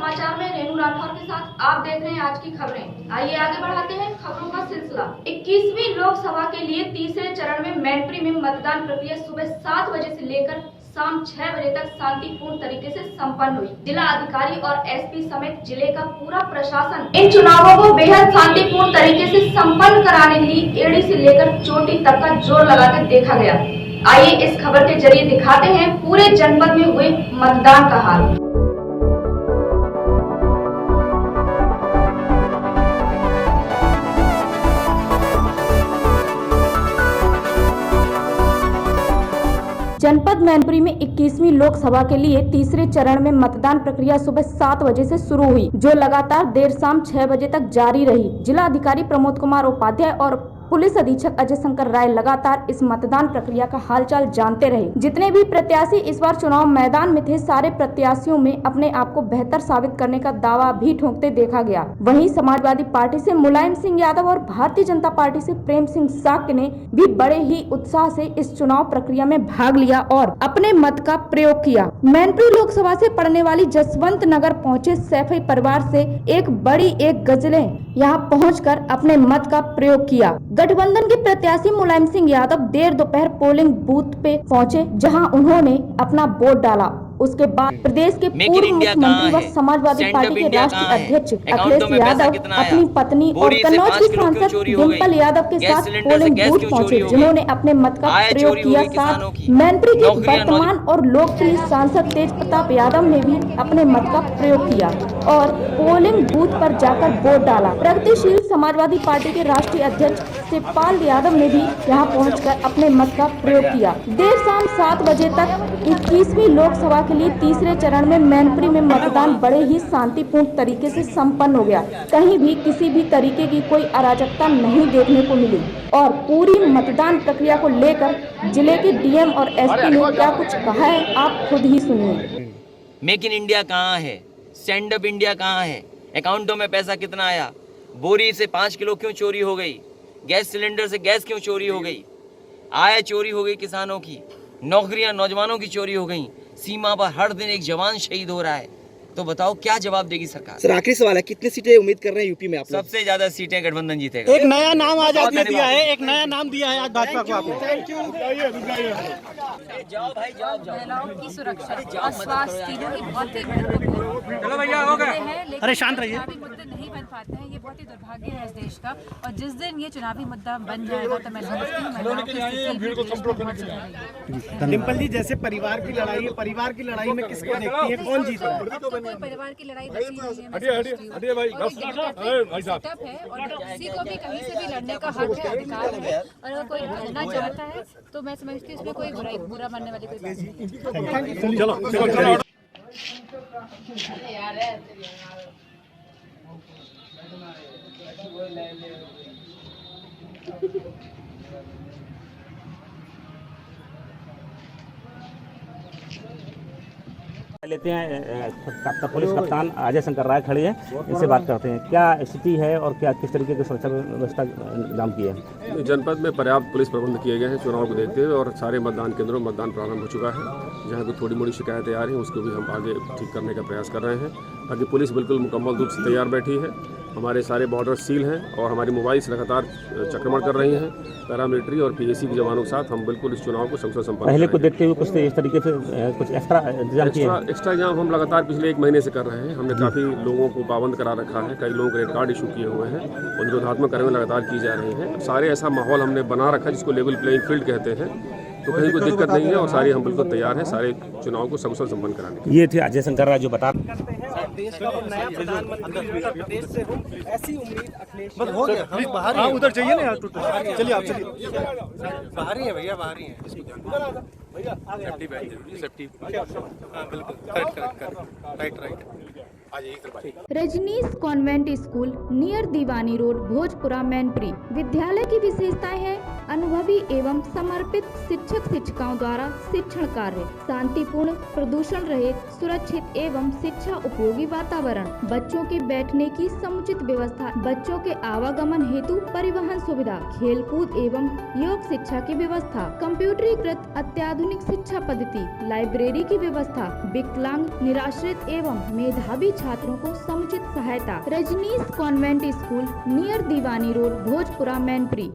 समाचार में रेणु राठौर के साथ आप देख रहे हैं आज की खबरें। आइए आगे बढ़ाते हैं खबरों का सिलसिला। 21वीं लोकसभा के लिए तीसरे चरण में मैनपुरी में मतदान प्रक्रिया सुबह 7 बजे से लेकर शाम 6 बजे तक शांतिपूर्ण तरीके से संपन्न हुई। जिला अधिकारी और एसपी समेत जिले का पूरा प्रशासन इन चुनावों को बेहद शांतिपूर्ण तरीके से संपन्न कराने के लिए एड़ी से लेकर चोटी तक का जोर लगाकर देखा गया। आइए इस खबर के जरिए दिखाते हैं पूरे जनपद में हुए मतदान का हाल। जनपद मैनपुरी में 21वीं लोकसभा के लिए तीसरे चरण में मतदान प्रक्रिया सुबह 7 बजे से शुरू हुई, जो लगातार देर शाम 6 बजे तक जारी रही। जिला अधिकारी प्रमोद कुमार उपाध्याय और पुलिस अधीक्षक अजय शंकर राय लगातार इस मतदान प्रक्रिया का हालचाल जानते रहे। जितने भी प्रत्याशी इस बार चुनाव मैदान में थे, सारे प्रत्याशियों में अपने आप को बेहतर साबित करने का दावा भी ठोकते देखा गया। वहीं समाजवादी पार्टी से मुलायम सिंह यादव और भारतीय जनता पार्टी से प्रेम सिंह साक्य ने भी बड़े ही उत्साह से इस चुनाव प्रक्रिया में भाग लिया और अपने मत का प्रयोग किया। मैनपुरी लोकसभा से पड़ने वाली जसवंत नगर पहुँचे सैफी परिवार से एक गजले यहाँ पहुंचकर अपने मत का प्रयोग किया। गठबंधन के प्रत्याशी मुलायम सिंह यादव देर दोपहर पोलिंग बूथ पे पहुंचे, जहां उन्होंने अपना वोट डाला। उसके बाद प्रदेश के पूर्व मुख्यमंत्री व समाजवादी पार्टी के राष्ट्रीय अध्यक्ष अखिलेश यादव अपनी पत्नी और कन्नौज की सांसद डिम्पल यादव के साथ पोलिंग बूथ पहुंचे, जिन्होंने अपने मत का प्रयोग किया। साथ मैनपुरी के वर्तमान और लोकप्रिय सांसद तेज प्रताप यादव ने भी अपने मत का प्रयोग किया और पोलिंग बूथ पर जाकर वोट डाला। प्रगतिशील समाजवादी पार्टी के राष्ट्रीय अध्यक्ष शिवपाल यादव ने भी यहाँ पहुंचकर अपने मत का प्रयोग किया। देर शाम 7 बजे तक 21वीं लोकसभा के लिए तीसरे चरण में मैनपुरी में मतदान बड़े ही शांतिपूर्ण तरीके से संपन्न हो गया। कहीं भी किसी भी तरीके की कोई अराजकता नहीं देखने को मिली और पूरी मतदान प्रक्रिया को लेकर जिले के डीएम और एसपी ने क्या कुछ कहा है, आप खुद ही सुनिए। मेक इन इंडिया कहाँ है? स्टैंड अप इंडिया कहाँ है? अकाउंटों में पैसा कितना आया? बोरी से 5 किलो क्यों चोरी हो गई? गैस सिलेंडर से गैस क्यों चोरी हो गई? आय चोरी हो गई किसानों की, नौकरियां नौजवानों की चोरी हो गई, सीमा पर हर दिन एक जवान शहीद हो रहा है। तो बताओ क्या जवाब देगी सरकार? सर आखिरी सवाल है, कितनी सीटें उम्मीद कर रहे हैं यूपी में आप? सबसे ज्यादा सीटें गठबंधन जीतेगा। एक नया नाम आज आपने दिया है, एक नया नाम दिया है आज भाजपा को आपने। Thank you. महिलाओं की सुरक्षा और स्वास्थ्य तीनों ही बहुत ही महत्वपूर्ण। चलो भैया हो गया। अरे शांत रहिए। मुद्दे नहीं बन पाते हैं, ये बहुत ही दुर्भाग्य है इस देश का। और जिस दिन ये चुनावी मुद्दा बन जाएगा तो मैं समझती हूँ महिलाओं की स्थिति बहुत सुधरेगी। डिम्पल जी, जैसे परिवार की लड़ाई है, परिवार की लड़ाई में किसको देखती है, कौन जीत रहा है? कोई परिवार की लड़ाई बची नहीं है, मैं समझती हूँ। सेटअप है और किसी को भी कहीं से भी लड़ने का हक है, अधिकार है। और अगर कोई लड़ना चाहता है तो मैं समझती हूँ इसमें कोई बुरा मानने वाली कोई बात नहीं। चलो लेते हैं पुलिस कप्तान अजय शंकर राय खड़े हैं, इनसे बात करते हैं। क्या स्थिति है और क्या किस तरीके की सुरक्षा व्यवस्था इंतजाम की है? जनपद में पर्याप्त पुलिस प्रबंध किए गए हैं चुनाव को देखते हुए, और सारे मतदान केंद्रों में मतदान प्रारंभ हो चुका है। जहां कोई थोड़ी मोड़ी शिकायतें आ रही हैं उसको भी हम आगे ठीक करने का प्रयास कर रहे हैं। बाकी पुलिस बिल्कुल मुकम्मल रूप से तैयार बैठी है। हमारे सारे बॉर्डर सील हैं और हमारी मोबाइल्स लगातार चक्रमण कर रही हैं। पैरामिलिट्री और पीएसी के जवानों के साथ हम बिल्कुल इस चुनाव को सफल संपन्न पहले को देखते हुए कुछ इस तरीके से कुछ एक्स्ट्रा इंतजाम किए हैं? एक्स्ट्रा इंतजाम हम लगातार पिछले 1 महीने से कर रहे हैं। हमने काफ़ी लोगों को पाबंद करा रखा है, कई लोगों को रेड कार्ड इशू किए हुए हैं और निरोधात्मक कार्रवाई लगातार की जा रही है। सारे ऐसा माहौल हमने बना रखा है जिसको लेवल प्लेइंग फील्ड कहते हैं, तो कहीं कोई दिक्कत नहीं है और सारी हम बिल्कुल तैयार हैं सारे चुनाव को सकुशल संपन्न कराने। ये थे अजय शंकर राय जो बता देश का नया प्रधानमंत्री उत्तर प्रदेश से हो, ऐसी उम्मीद अखिलेश हो गया। हम बाहर ही उधर चाहिए ना यार, चलिए आप चलिए। बाहर ही है भैया, बाहर ही है। भैया सेफ्टी बैठ जरूरी, सेफ्टी। हां बिल्कुल, correct right. Rajneesh convent school near Diwani road, Bhojpura, Mainpuri. विद्यालय की विशेषताएं हैं अनुभवी एवं समर्पित शिक्षक शिक्षिकाओं द्वारा शिक्षण कार्य, शांतिपूर्ण, प्रदूषण रहित, सुरक्षित एवं शिक्षा उपयोगी वातावरण, बच्चों के बैठने की समुचित व्यवस्था, बच्चों के आवागमन हेतु परिवहन सुविधा, खेलकूद एवं योग शिक्षा की व्यवस्था, कंप्यूटरीकृत अत्याधुनिक शिक्षा पद्धति, लाइब्रेरी की व्यवस्था, विकलांग, निराश्रित एवं मेधावी छात्रों को समुचित सहायता। Rajneesh convent school, near Diwani road, Bhojpura, Mainpuri.